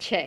6,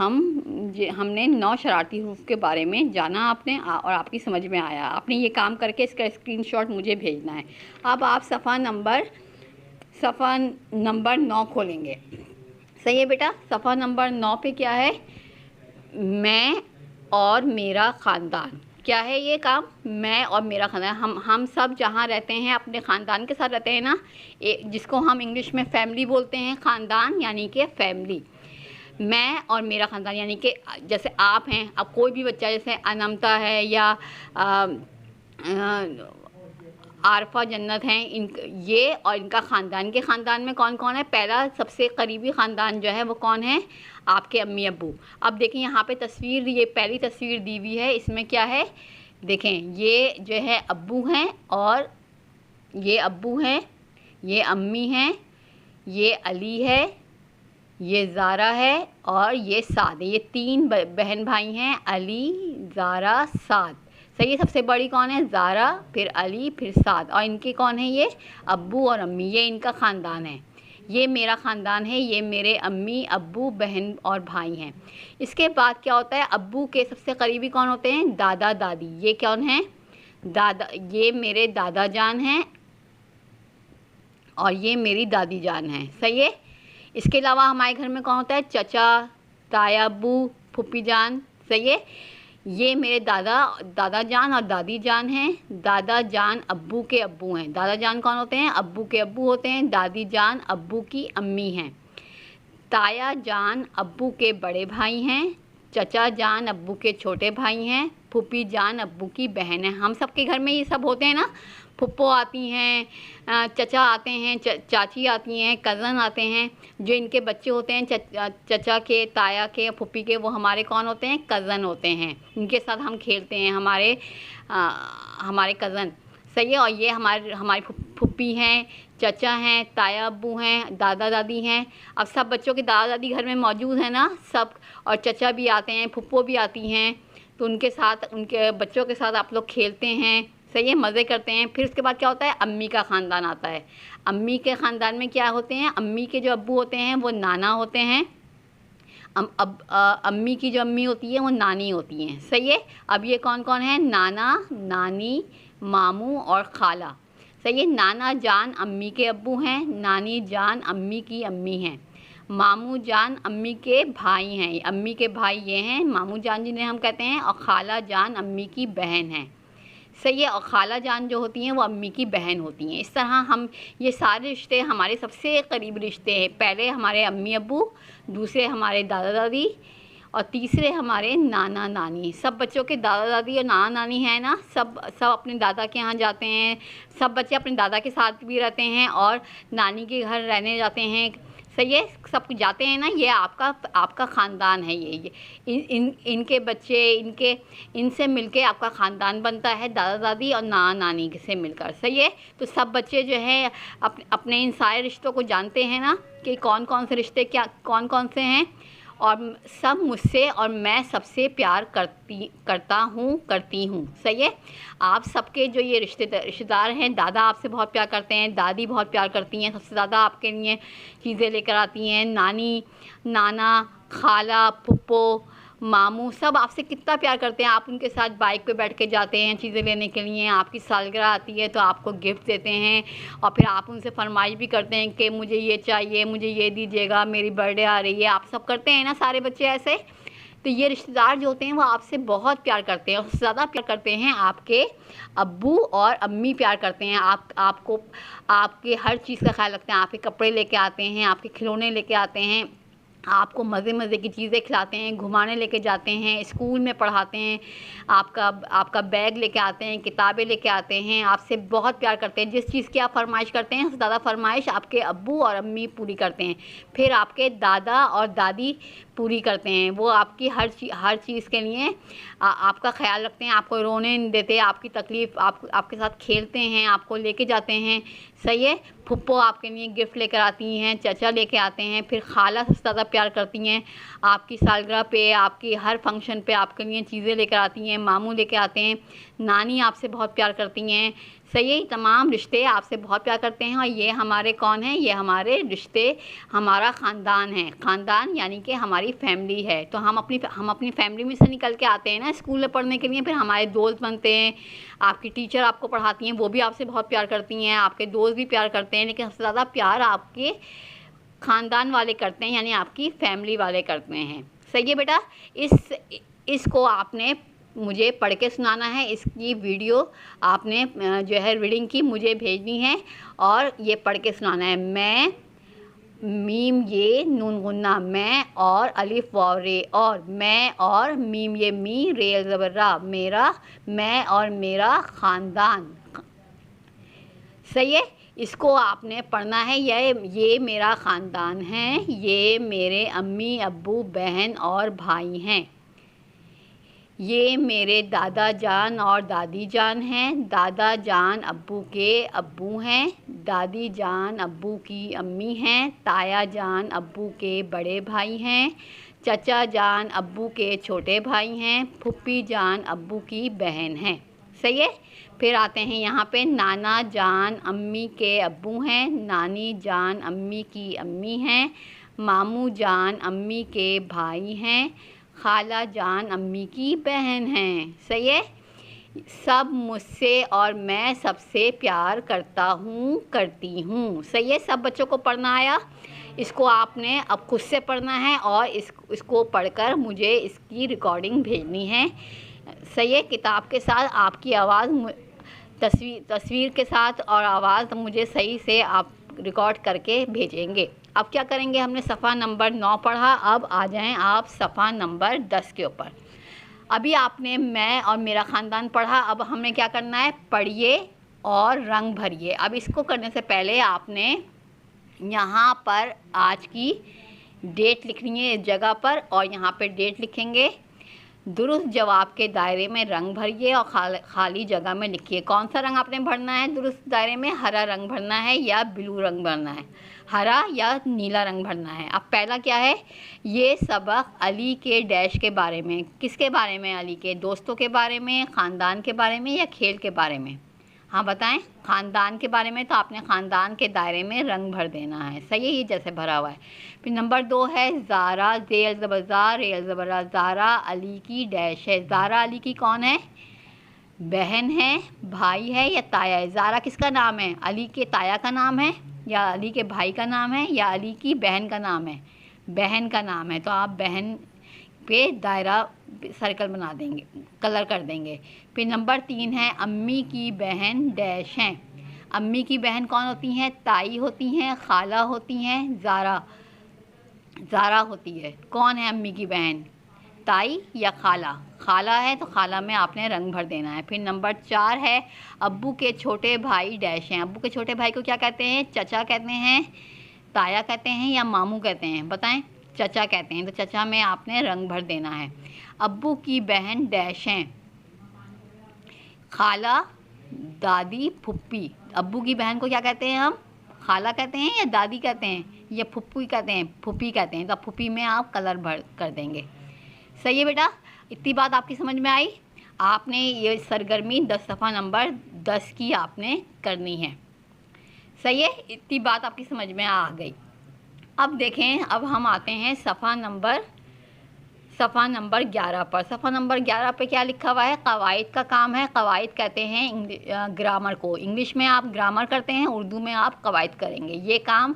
ہم نے 9 شرارتی حروف کے بارے میں جانا آپ نے، اور آپ کی سمجھ میں آیا۔ آپ نے یہ کام کر کے اس کا اسکرین شاٹ مجھے بھیجنا ہے۔ اب آپ صفحہ نمبر 9 کھولیں گے۔ صحیح ہے بیٹا؟ صفحہ نمبر 9 پہ کیا ہے؟ میں اور میرا خاندان۔ کیا ہے یہ کام؟ میں اور میرا خاندان۔ ہم سب جہاں رہتے ہیں اپنے خاندان کے ساتھ رہتے ہیں نا، جس کو ہم انگلش میں فیملی بولتے ہیں۔ خاندان یعنی کہ فیملی۔ میں اور میرا خاندان یعنی کہ جیسے آپ ہیں، اب کوئی بھی بچہ جیسے انمتا ہے یا عارفہ جنت ہیں، یہ اور ان کا خاندان کے خاندان میں کون کون ہے؟ پہلا سب سے قریبی خاندان جو ہے وہ کون ہے؟ آپ کے امی ابو۔ اب دیکھیں یہاں پہ تصویر، یہ پہلی تصویر دی ہوئی ہے، اس میں کیا ہے؟ دیکھیں یہ جو ہے ابو ہیں، اور یہ ابو ہیں، یہ امی ہیں، یہ علی ہے، یہ زارا ہے، اور یہ سعد ہے۔ یہ 3 بہن بھائی ہیں، علی، زارا، سعد۔ صحیح ہے؟ سب سے بڑی کون ہے؟ زارا، پھر علی، پھر سعد، اور ان کے کون ہیں؟ یہ ابو اور امی۔ یہ ان کا خاندان ہے۔ یہ میرا خاندان ہے، یہ میرے امی ابو بہن اور بھائی ہیں۔ اس کے بعد کیا ہوتا ہے؟ ابو کے سب سے قریبی کون ہوتے ہیں؟ دادا دادی۔ یہ کون ہیں؟ یہ میرے دادا جان ہیں، اور یہ میری دادی جان ہیں۔ صحیح ہے؟ اس کے علاوہ ہمارے گھر میں کون ہوتا ہے؟ چچا، تایا ابو، پھوپھی جان۔ صحیح ہے؟ یہ میرے دادا جان اور دادی جان ہیں۔ دادا جان ابو کے ابو ہیں۔ دادا جان کون ہوتے ہیں؟ ابو کے ابو ہوتے ہیں۔ دادی جان ابو کی امی ہیں۔ تایا جان ابو کے بڑے بھائی ہیں۔ چچا جان ابو کے چھوٹے بھائی ہیں۔ پھوپھی جان ابو کی بہن ہے۔ ہم سب کے گھر میں یہ سب ہوتے ہیں نا، پھپھو آتی ہیں، چچا آتے ہیں، چاچی آتی ہیں، کزن آتے ہیں۔ جو ان کے بچے ہوتے ہیں چچا کے، تایا کے، پھوپھی کے، وہ ہمارے کون ہوتے ہیں؟ کزن ہوتے ہیں۔ ان کے ساتھ ہم کھیلتے ہیں، ہمارے کزن۔ صحیح ہے؟ اور یہ ہماری پھوپھی ہیں، چچا ہیں، تایا ابو ہیں، دادا دادی ہیں۔ اب سب بچوں کے دادا دادی گھر میں موجود ہیں نا سب، اور چچا بھی آتے ہیں، پھپھو بھی آتی ہیں، تو ان کے ساتھ، ان کے بچوں کے ساتھ آپ لوگ کھیلتے ہیں۔ صحیح ہے؟ مزے کرتے ہیں۔ پھر اس کے بعد کیا ہوتا ہے؟ امی کا خاندان آتا ہے۔ امی کے خاندان میں کیا ہوتے ہیں؟ امی کے جو ابو ہوتے ہیں وہ نانا ہوتے ہیں۔ امی کی جو امی ہوتی ہے وہ نانی ہوتی ہیں۔ صحیح ہے؟ اب یہ کون کون ہیں؟ نانا، نانی، ماموں اور خالہ۔ صحیح ہے؟ نانا جان امی کے ابو ہیں، نانی جان امی کی امی ہیں، ماموں جان امی کے بھائی ہیں۔ امی کے بھائی یہ ہیں ماموں جان جنہیں ہم کہتے ہیں، اور خالہ جان امی کی بہن ہیں۔ صحیح ہے؟ اور خالہ جان جو ہوتی ہیں وہ امی کی بہن ہوتی ہیں۔ اس طرح ہم یہ سارے رشتے ہمارے سب سے قریب رشتے ہیں۔ پہلے ہمارے امی ابو، دوسرے ہمارے دادا دادی، اور تیسرے ہمارے نانا نانی۔ سب بچوں کے دادا دادی اور نانا نانی ہیں نا، سب اپنے دادا کے یہاں جاتے ہیں۔ سب بچے اپنے دادا کے ساتھ بھی رہتے ہیں اور نانی کے گھر رہنے جاتے ہیں۔ صحیح ہے؟ سب جاتے ہیں نا۔ یہ آپ کا خاندان ہے۔ یہ ان کے بچے، ان سے مل کے آپ کا خاندان بنتا ہے، دادا دادی اور نانا نانی سے مل کر۔ صحیح ہے؟ تو سب بچے جو ہیں اپنے ان سارے رشتوں کو جانتے ہیں نا، کہ کون کون سے رشتے کون کون سے ہیں، اور سب مجھ سے اور میں سب سے پیار کرتا ہوں، کرتی ہوں۔ صحیح ہے؟ آپ سب کے جو یہ رشتے دار ہیں، دادا آپ سے بہت پیار کرتے ہیں، دادی بہت پیار کرتی ہیں، سب سے زیادہ آپ کے لیے چیزیں لے کر آتی ہیں، نانی، نانا، خالہ، پھپھو، ماموں، سب آپ سے کتنا پیار کرتے ہیں۔ آپ ان کے ساتھ بائک پہ بیٹھ کے جاتے ہیں چیزیں لینے کے لیے۔ آپ کی سالگرہ آتی ہے تو آپ کو گفٹ دیتے ہیں، اور پھر آپ ان سے فرمائش بھی کرتے ہیں کہ مجھے یہ چاہیے، مجھے یہ دیجیے گا، میری برتھ ڈے آ رہی ہے۔ آپ سب کرتے ہیں نا سارے بچے ایسے؟ تو یہ رشتہ دار جو ہوتے ہیں وہ آپ سے بہت پیار کرتے ہیں، اور زیادہ پیار کرتے ہیں آپ کے ابو اور امی پیار کرتے ہیں۔ آپ کو آپ کے ہر چیز کا خیال رکھتے ہیں، آپ کے کپڑے لے کے آتے ہیں، آپ کے کھلونے لے کے آتے ہیں، آپ کو مزے کی چیزیں کھلاتے ہیں، گھمانے لے کے جاتے ہیں، اسکول میں پڑھاتے ہیں، آپ کا بیگ لے کے آتے ہیں، کتابیں لے کے آتے ہیں، آپ سے بہت پیار کرتے ہیں۔ جس چیز کی آپ فرمائش کرتے ہیں، اس سے زیادہ فرمائش آپ کے ابو اور امی پوری کرتے ہیں۔ پھر آپ کے دادا اور دادی پوری کرتے ہیں۔ وہ آپ کی ہر چیز کے لیے آپ کا خیال رکھتے ہیں، آپ کو رونے نہیں دیتے، آپ کی تکلیف، آپ کے ساتھ کھیلتے ہیں، آپ کو لے کے جاتے ہیں۔ صحیح ہے؟ پھپھو آپ کے لیے گفٹ لے کر آتی ہیں، چچا لے کے آتے ہیں، پھر خالہ سب سے زیادہ پیار کرتی ہیں، آپ کی سالگرہ پہ، آپ کی ہر فنکشن پہ آپ کے لیے چیزیں لے کر آتی ہیں، ماموں لے کے آتے ہیں، نانی آپ سے بہت پیار کرتی ہیں۔ صحیح ہے، تمام رشتے آپ سے بہت پیار کرتے ہیں، اور یہ ہمارے کون ہیں؟ یہ ہمارے رشتے، ہمارا خاندان ہے۔ خاندان یعنی کہ ہماری فیملی ہے۔ تو ہم اپنی فیملی میں سے نکل کے آتے ہیں نا اسکول میں پڑھنے کے لیے، پھر ہمارے دوست بنتے ہیں۔ آپ کی ٹیچر آپ کو پڑھاتی ہیں، وہ بھی آپ سے بہت پیار کرتی ہیں، آپ کے دوست بھی پیار کرتے ہیں، لیکن سب سے زیادہ پیار آپ کے خاندان والے کرتے ہیں، یعنی آپ کی فیملی والے کرتے ہیں۔ صحیح ہے بیٹا؟ اس کو آپ نے مجھے پڑھ کے سنانا ہے، اس کی ویڈیو آپ نے جو ہے ریڈنگ کی مجھے بھیجنی ہے، اور یہ پڑھ کے سنانا ہے۔ میں، میم یہ نون غنہ میں، اور الف واو رے، اور میں، اور میم یہ می رے زبر را، میرا، میں اور میرا خاندان۔ صحیح ہے؟ اس کو آپ نے پڑھنا ہے۔ یہ میرا خاندان ہے، یہ میرے امی ابو بہن اور بھائی ہیں، یہ میرے دادا جان اور دادی جان ہیں، دادا جان ابو کے ابو ہیں، دادی جان ابو کی امی ہیں، تایا جان ابو کے بڑے بھائی ہیں، چچا جان ابو کے چھوٹے بھائی ہیں، پھپھی جان ابو کی بہن ہیں۔ صحیح ہے؟ پھر آتے ہیں یہاں پہ، نانا جان امی کے ابو ہیں، نانی جان امی کی امی ہیں، ماموں جان امی کے بھائی ہیں، خالہ جان امی کی بہن ہیں۔ صحیح ہے؟ سب مجھ سے اور میں سب سے پیار کرتا ہوں، کرتی ہوں۔ صحیح ہے؟ سب بچوں کو پڑھنا آیا؟ اس کو آپ نے اب خود سے پڑھنا ہے، اور اس کو پڑھ کر مجھے اس کی ریکارڈنگ بھیجنی ہے۔ صحیح ہے؟ کتاب کے ساتھ آپ کی آواز، تصویر کے ساتھ اور آواز مجھے صحیح سے آپ ریکارڈ کر کے بھیجیں گے۔ اب کیا کریں گے؟ ہم نے صفحہ نمبر 9 پڑھا، اب آ جائیں آپ صفحہ نمبر 10 کے اوپر۔ ابھی آپ نے میں اور میرا خاندان پڑھا، اب ہمیں کیا کرنا ہے؟ پڑھیے اور رنگ بھریے۔ اب اس کو کرنے سے پہلے آپ نے یہاں پر آج کی ڈیٹ لکھنی ہے اس جگہ پر، اور یہاں پہ ڈیٹ لکھیں گے۔ درست جواب کے دائرے میں رنگ بھریے اور خالی جگہ میں لکھیے۔ کون سا رنگ آپ نے بھرنا ہے درست دائرے میں؟ ہرا رنگ بھرنا ہے یا بلو رنگ بھرنا ہے؟ ہرا یا نیلا رنگ بھرنا ہے۔ اب پہلا کیا ہے؟ یہ سبق علی کے ڈیش کے بارے میں۔ کس کے بارے میں؟ علی کے دوستوں کے بارے میں، خاندان کے بارے میں، یا کھیل کے بارے میں؟ ہاں بتائیں۔ خاندان کے بارے میں، تو آپ نے خاندان کے دائرے میں رنگ بھر دینا ہے۔ صحیح ہے؟ یہ جیسے بھرا ہوا ہے۔ پھر نمبر 2 ہے زارا، زیر زبر زا، ریل زبر را، زارا علی کی ڈیش ہے۔ زارا علی کی کون ہے؟ بہن ہے، بھائی ہے، یا تایا ہے؟ زارا کس کا نام ہے؟ علی کے تایا کا نام ہے، یا علی کے بھائی کا نام ہے، یا علی کی بہن کا نام ہے؟ بہن کا نام ہے، تو آپ بہن پہ دائرہ سرکل بنا دیں گے، کلر کر دیں گے۔ پھر نمبر 3 ہے امی کی بہن ڈیش ہیں۔ امی کی بہن کون ہوتی ہیں؟ تائی ہوتی ہیں، خالہ ہوتی ہیں، زارا ہوتی ہے۔ کون ہے امی کی بہن؟ تائی یا خالہ؟ خالہ ہے، تو خالہ میں آپ نے رنگ بھر دینا ہے۔ پھر نمبر 4 ہے ابو کے چھوٹے بھائی ڈیش ہیں۔ ابو کے چھوٹے بھائی کو کیا کہتے ہیں؟ چچا کہتے ہیں، تایا کہتے ہیں، یا ماموں کہتے ہیں؟ بتائیں۔ چچا کہتے ہیں، تو چچا میں آپ نے رنگ بھر دینا ہے۔ ابو کی بہن ڈیش ہیں، خالہ، دادی، پھپھی۔ ابو کی بہن کو کیا کہتے ہیں ہم؟ خالہ کہتے ہیں، یا دادی کہتے ہیں، یا پھپھی کہتے ہیں؟ پھپھی کہتے ہیں، تو پھپھی میں آپ کلر بھر کر دیں گے۔ صحیح ہے بیٹا؟ اتنی بات آپ کی سمجھ میں آئی؟ آپ نے یہ سرگرمی 10 صفحہ نمبر 10 کی آپ نے کرنی ہے۔ صحیح ہے؟ اتنی بات آپ کی سمجھ میں آ گئی۔ اب دیکھیں، اب ہم آتے ہیں صفحہ نمبر 11 پر۔ صفحہ نمبر 11 پہ کیا لکھا ہوا ہے؟ قواعد کا کام ہے۔ قواعد کہتے ہیں گرامر کو۔ انگلش میں آپ گرامر کرتے ہیں، اردو میں آپ قواعد کریں گے۔ یہ کام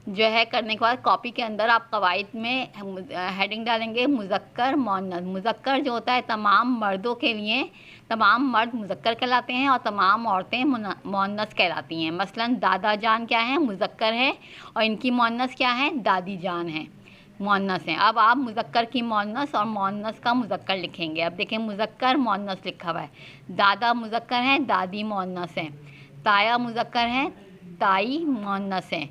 جو ہے کرنے کے بعد کاپی کے اندر آپ قواعد میں ہیڈنگ ڈالیں گے مذکر مؤنث۔ مذکر جو ہوتا ہے تمام مردوں کے لیے، تمام مرد مذکر کہلاتے ہیں، اور تمام عورتیں مؤنث کہلاتی ہیں۔ مثلاً دادا جان کیا ہیں؟ مذکر ہے، اور ان کی مؤنث کیا ہے؟ دادی جان ہیں، مؤنث ہیں۔ اب آپ مذکر کی مؤنث اور مؤنث کا مذکر لکھیں گے۔ اب دیکھیں مذکر مؤنث لکھا ہوا ہے۔ دادا مذکر ہیں، دادی مؤنث ہیں۔ تایا مذکر ہیں، تائی مؤنث ہیں۔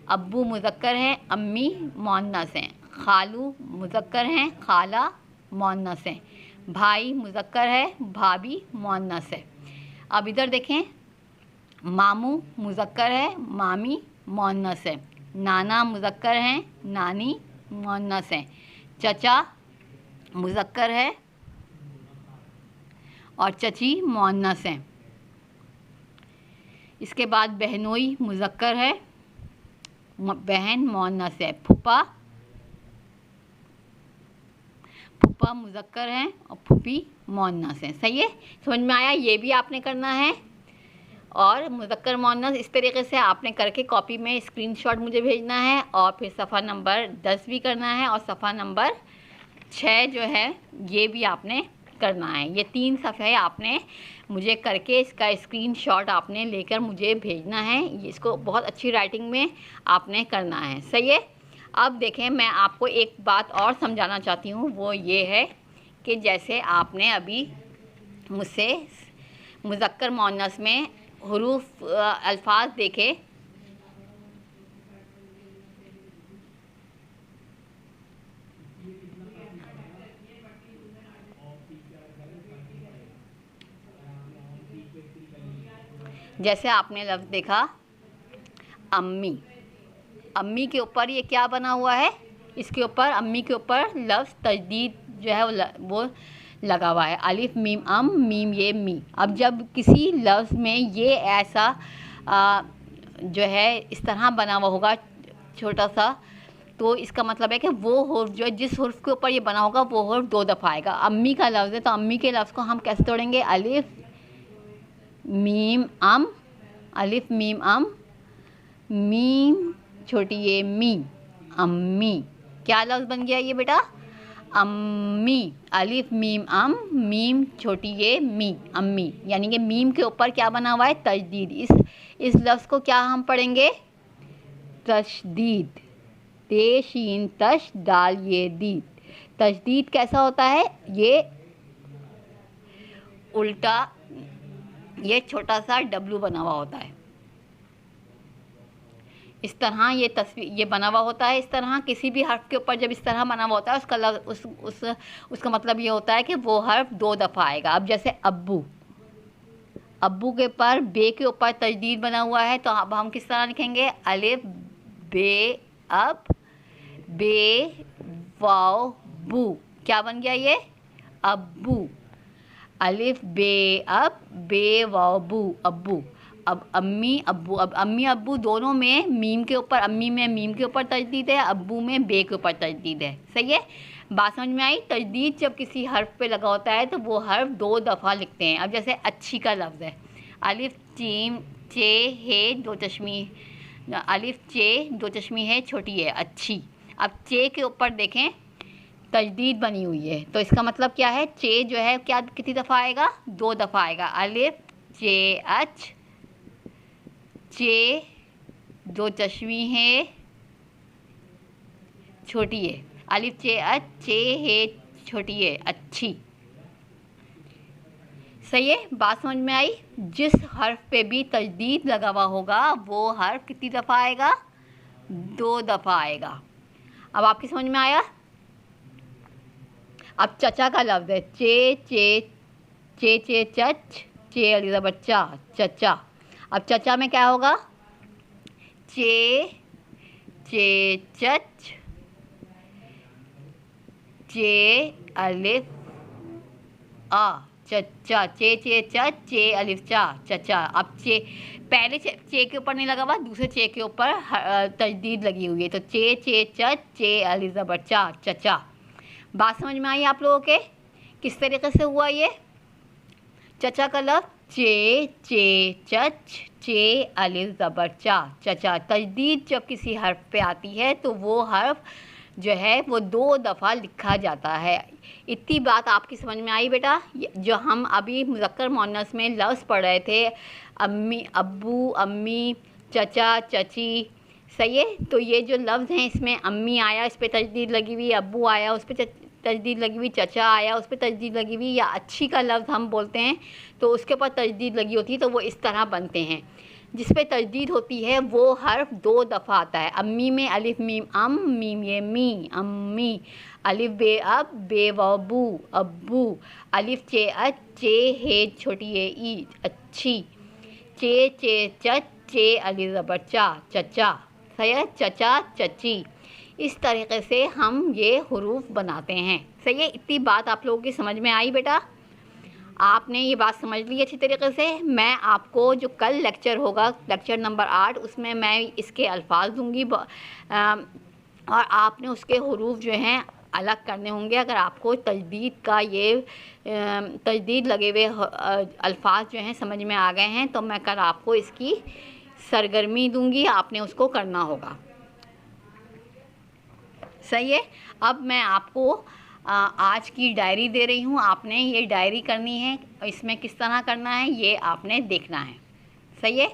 ابو مذکر ہیں، امی مؤنث ہیں۔ خالو مذکر ہیں، خالہ مؤنث ہیں۔ بھائی مذکر ہے، بھابھی مؤنث ہے۔ اب ادھر دیکھیں، ماموں مذکر ہے، مامی مؤنث ہے۔ نانا مذکر ہیں، نانی مؤنث ہیں۔ چچا مذکر ہے اور چچی مؤنث ہیں۔ اس کے بعد بہنوئی مذکر ہے، بہن مؤنث ہے، پھوپھا، پھوپھا مذکر ہے اور پھوپھی مؤنث ہے. صحیح ہے، سمجھ میں آیا؟ یہ بھی آپ نے کرنا ہے. اور مذکر مؤنث اس طریقے سے آپ نے کر کے کاپی میں اسکرین شاٹ مجھے بھیجنا ہے، اور پھر صفحہ نمبر 10 بھی کرنا ہے، اور صفحہ نمبر 6 جو ہے یہ بھی آپ نے کرنا ہے. یہ 3 صفحے آپ نے مجھے کر کے اس کا اسکرین شاٹ آپ نے لے کر مجھے بھیجنا ہے. اس کو بہت اچھی رائٹنگ میں آپ نے کرنا ہے. صحیح ہے. اب دیکھیں، میں آپ کو ایک بات اور سمجھانا چاہتی ہوں، وہ یہ ہے کہ جیسے آپ نے ابھی مجھ سے مذکر مؤنث میں حروف الفاظ دیکھے، جیسے آپ نے لفظ دیکھا امی. امی کے اوپر یہ کیا بنا ہوا ہے؟ اس کے اوپر امی کے اوپر لفظ تجدید جو ہے وہ لگا ہوا ہے، الف میم ام، میم یہ می. اب جب کسی لفظ میں یہ ایسا جو ہے اس طرح بنا ہوا ہوگا چھوٹا سا، تو اس کا مطلب ہے کہ وہ حرف جو ہے جس حرف کے اوپر یہ بنا ہوگا وہ حرف 2 دفعہ آئے گا. امی کا لفظ ہے تو امی کے لفظ کو ہم کیسے توڑیں گے؟ الف میم ام، الف میم ام، میم چھوٹی یہ می، امی. کیا لفظ بن گیا یہ بیٹا؟ امی. الف میم ام، میم چھوٹی یہ می، امی. یعنی کہ میم کے اوپر کیا بنا ہوا ہے؟ تجدید. اس لفظ کو کیا ہم پڑھیں گے؟ تشدید. تے شین تش دال یہ دید. تشدید کیسا ہوتا ہے؟ یہ الٹا، یہ چھوٹا سا ڈبلو بنا ہوا ہوتا ہے. اس طرح یہ بنا ہوا ہوتا ہے. اس طرح کسی بھی حرف کے اوپر جب اس طرح بنا ہوا ہوتا ہے اس کا لفظ اس کا مطلب یہ ہوتا ہے کہ وہ حرف 2 دفعہ آئے گا. اب جیسے ابو، ابو کے اوپر بے کے اوپر تجدید بنا ہوا ہے، تو اب ہم کس طرح لکھیں گے؟ الف بے اب، بے واو بو. کیا بن گیا یہ؟ ابو. الف بے اب، بے واو بو، ابو. اب امی ابو. اب امی ابو دونوں میں میم کے اوپر، امی میں میم کے اوپر تجدید ہے، ابو میں بے کے اوپر تجدید ہے. صحیح ہے، بات سمجھ میں آئی؟ تجدید جب کسی حرف پہ لگا ہوتا ہے تو وہ حرف 2 دفعہ لکھتے ہیں. اب جیسے اچھی کا لفظ ہے، الف چیم چے ہے 2 چشمی، الف چے 2 چشمی ہے چھوٹی ہے، اچھی. اب چے کے اوپر دیکھیں تجدید بنی ہوئی ہے، تو اس کا مطلب کیا ہے؟ چے جو ہے کیا کتنی دفعہ آئے گا؟ 2 دفعہ آئے گا. الف چے اچ، چے 2 چشمی ہے چھوٹی ہے، الف چے اچ، چے ہے چھوٹی ہے، اچھی. صحیح ہے، بات سمجھ میں آئی؟ جس حرف پہ بھی تجدید لگا ہوا ہوگا وہ حرف کتنی دفعہ آئے گا؟ 2 دفعہ آئے گا. اب آپ کی سمجھ میں آیا؟ اب چچا کا لفظ ہے، چے چے چے چے چچ، چے علی زبر چا، چچا. اب چچا میں کیا ہوگا؟ چے چے چچ، چے الف آ، چچا. چے چے چچ، چے الف چا، چچا. اب چے پہلے چے کے اوپر نہیں لگا ہوا، دوسرے چے کے اوپر تجدید لگی ہوئی ہے، تو چے چے چچ، چے الف زبر چا، چچا. بات سمجھ میں آئی آپ لوگوں کے؟ کس طریقے سے ہوا یہ چچا کا لفظ؟ چے چے چچ، چے الف زبر چا، چچا. تجدید جب کسی حرف پہ آتی ہے تو وہ حرف جو ہے وہ 2 دفعہ لکھا جاتا ہے. اتنی بات آپ کی سمجھ میں آئی بیٹا؟ جو ہم ابھی مذکر مؤنث میں لفظ پڑھ رہے تھے، امی ابو، امی، چچا چچی. صحیح ہے، تو یہ جو لفظ ہیں اس میں امی آیا اس پہ تجدید لگی ہوئی، ابو آیا اس پہ تجدید لگی ہوئی، چچا آیا اس پہ تجدید لگی ہوئی، یا اچھی کا لفظ ہم بولتے ہیں تو اس کے اوپر تجدید لگی ہوتی ہے، تو وہ اس طرح بنتے ہیں. جس پہ تجدید ہوتی ہے وہ حرف 2 دفعہ آتا ہے. امی میں الف میم ام، میم یہ می، امی. الف بے اب، بے واو بو، ابو. الف چے اچ، چے ہے چھوٹی ہے ای، اچھی. چے چے چچ، چے الف زبر چا، چچا. صحیح ہے، چچا چچی. اس طریقے سے ہم یہ حروف بناتے ہیں. صحیح ہے، اتنی بات آپ لوگوں کی سمجھ میں آئی بیٹا؟ آپ نے یہ بات سمجھ لی اچھی طریقے سے. میں آپ کو جو کل لیکچر ہوگا، لیکچر نمبر 8، اس میں اس کے الفاظ دوں گی اور آپ نے اس کے حروف جو ہیں الگ کرنے ہوں گے. اگر آپ کو تجدید لگے ہوئے الفاظ جو ہیں سمجھ میں آ گئے ہیں تو میں کل آپ کو اس کی سرگرمی دوں گی، آپ نے اس کو کرنا ہوگا. صحیح ہے. اب میں آپ کو آج کی ڈائری دے رہی ہوں. آپ نے یہ ڈائری کرنی ہے، اس میں کس طرح کرنا ہے یہ آپ نے دیکھنا ہے. صحیح ہے.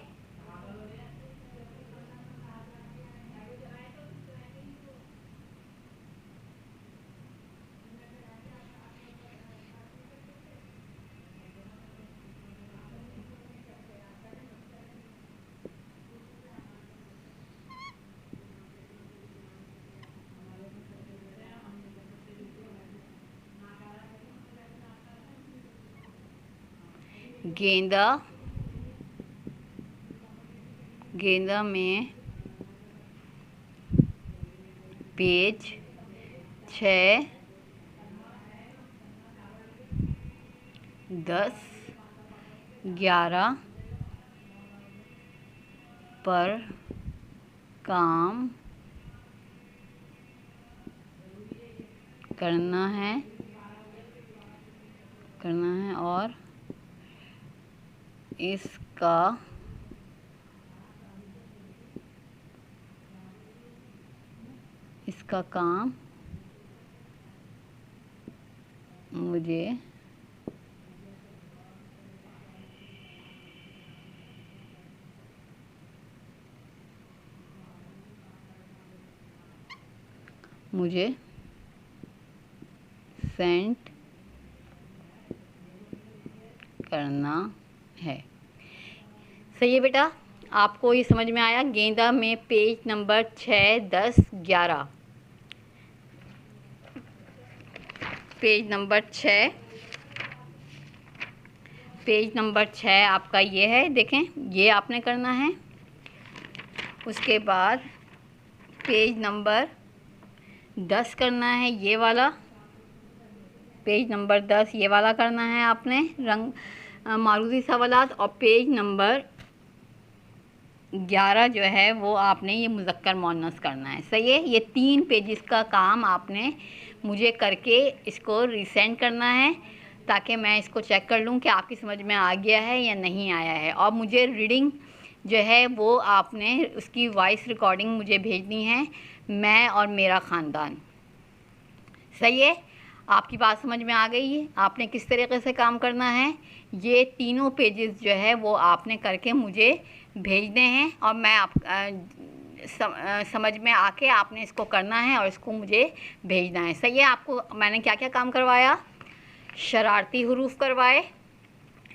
گیندا میں پیج 6، 10، 11 پر کام کرنا ہے اور اس کا کام مجھے سینڈ کرنا ہے. صحیح ہے بیٹا. آپ کو یہ سمجھ میں آیا؟ گیندا میں پیج نمبر 6، 10، 11. پیج نمبر 6 آپ کا یہ ہے. دیکھیں یہ آپ نے کرنا ہے. اس کے بعد پیج نمبر 10 کرنا ہے، یہ والا. پیج نمبر 10 یہ والا کرنا ہے آپ نے، معروضی سوالات. اور پیج نمبر 11 جو ہے وہ آپ نے یہ مذکر مؤنث کرنا ہے. صحیح ہے. یہ 3 پیجز کا کام آپ نے مجھے کر کے اس کو ریسینڈ کرنا ہے تاکہ میں اس کو چیک کر لوں کہ آپ کی سمجھ میں آ گیا ہے یا نہیں آیا ہے. اور مجھے ریڈنگ جو ہے وہ آپ نے اس کی وائس ریکارڈنگ مجھے بھیجنی ہے، میں اور میرا خاندان. صحیح ہے. آپ کی بات سمجھ میں آ گئی ہے؟ آپ نے کس طریقے سے کام کرنا ہے. یہ تینوں پیجز جو ہے وہ آپ نے کر کے مجھے بھیجنے ہیں اور میں سمجھ میں آ کے آپ نے اس کو کرنا ہے اور اس کو مجھے بھیجنا ہے. صحیح ہے. آپ کو میں نے کیا کیا کام کروایا؟ شرارتی حروف کروائے.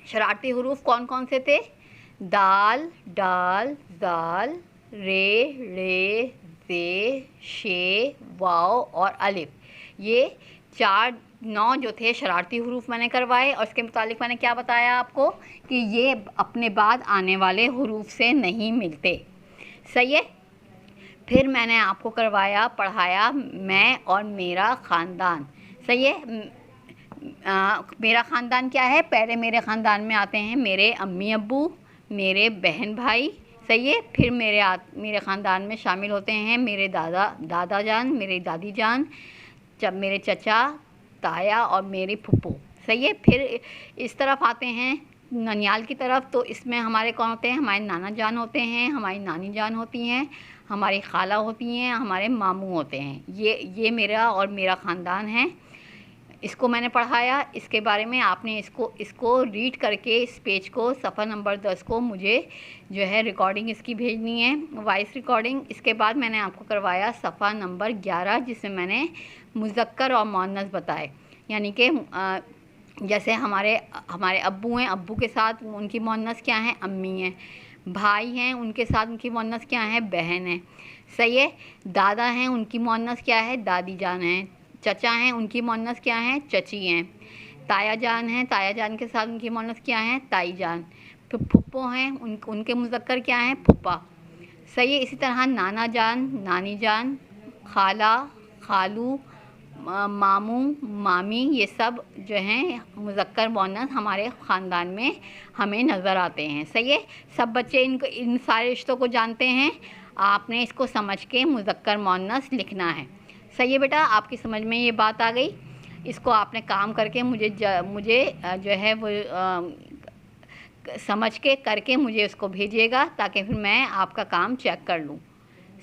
شرارتی حروف کون کون سے تھے؟ دال، ڈال، زال، رے، ڑے، زے، شے، واو اور الف. یہ 9 جو تھے شرارتی حروف میں نے کروائے. اور اس کے متعلق میں نے کیا بتایا آپ کو کہ یہ اپنے بعد آنے والے حروف سے نہیں ملتے. صحیح ہے. پھر میں نے آپ کو پڑھایا میں اور میرا خاندان. صحیح ہے. میرا خاندان کیا ہے؟ پہلے میرے خاندان میں آتے ہیں میرے امی ابو، میرے بہن بھائی. صحیح ہے. پھر میرے خاندان میں شامل ہوتے ہیں میرے دادا جان، میری دادی جان، میرے چچا، تایا اور میری پھپھو. صحیح ہے. پھر اس طرف آتے ہیں ننیال کی طرف، تو اس میں ہمارے کون ہوتے ہیں؟ ہمارے نانا جان ہوتے ہیں، ہماری نانی جان ہوتی ہیں، ہماری خالہ ہوتی ہیں، ہمارے ماموں ہوتے ہیں. یہ میرا اور میرا خاندان ہے. اس کو میں نے پڑھایا. اس کے بارے میں آپ نے اس کو ریڈ کر کے اس پیج کو صفحہ نمبر 10 کو مجھے جو ہے ریکارڈنگ اس کی بھیجنی ہے، وائس ریکارڈنگ. اس کے بعد میں نے آپ کو کروایا صفحہ نمبر 11 جس میں نے مذکر اور مؤنث بتائے. یعنی کہ جیسے ہمارے ابو ہیں، ابو کے ساتھ ان کی مؤنث کیا ہیں؟ امی ہیں. بھائی ہیں، ان کے ساتھ ان کی مؤنث کیا ہے؟ بہن ہے. صحیح ہے. دادا ہیں، ان کی مؤنث کیا ہے؟ دادی جان ہیں. چچا ہیں، ان کی مؤنث کیا ہیں؟ چچی ہیں. تایا جان ہیں، تایا جان کے ساتھ ان کی مؤنث کیا ہیں؟ تائی جان. پھر پھپھو ہیں، ان کے مذکر کیا ہیں؟ پھپھا. صحیح ہے. اسی طرح نانا جان، نانی جان، خالہ، خالو، ماموں مامی یہ سب جو ہیں مذکر مؤنث ہمارے خاندان میں ہمیں نظر آتے ہیں. صحیح ہے. سب بچے ان سارے رشتوں کو جانتے ہیں. آپ نے اس کو سمجھ کے مذکر مؤنث لکھنا ہے. صحیح ہے بیٹا. آپ کی سمجھ میں یہ بات آ گئی. اس کو آپ نے کام کر کے مجھے جو ہے وہ سمجھ کے کر کے مجھے اس کو بھیجیے گا تاکہ پھر میں آپ کا کام چیک کر لوں.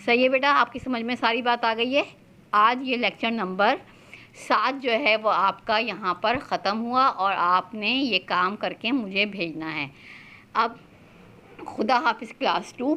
صحیح ہے بیٹا. آپ کی سمجھ میں ساری بات آ گئی ہے. آج یہ لیکچر نمبر 7 جو ہے وہ آپ کا یہاں پر ختم ہوا اور آپ نے یہ کام کر کے مجھے بھیجنا ہے. اب خدا حافظ کلاس 2.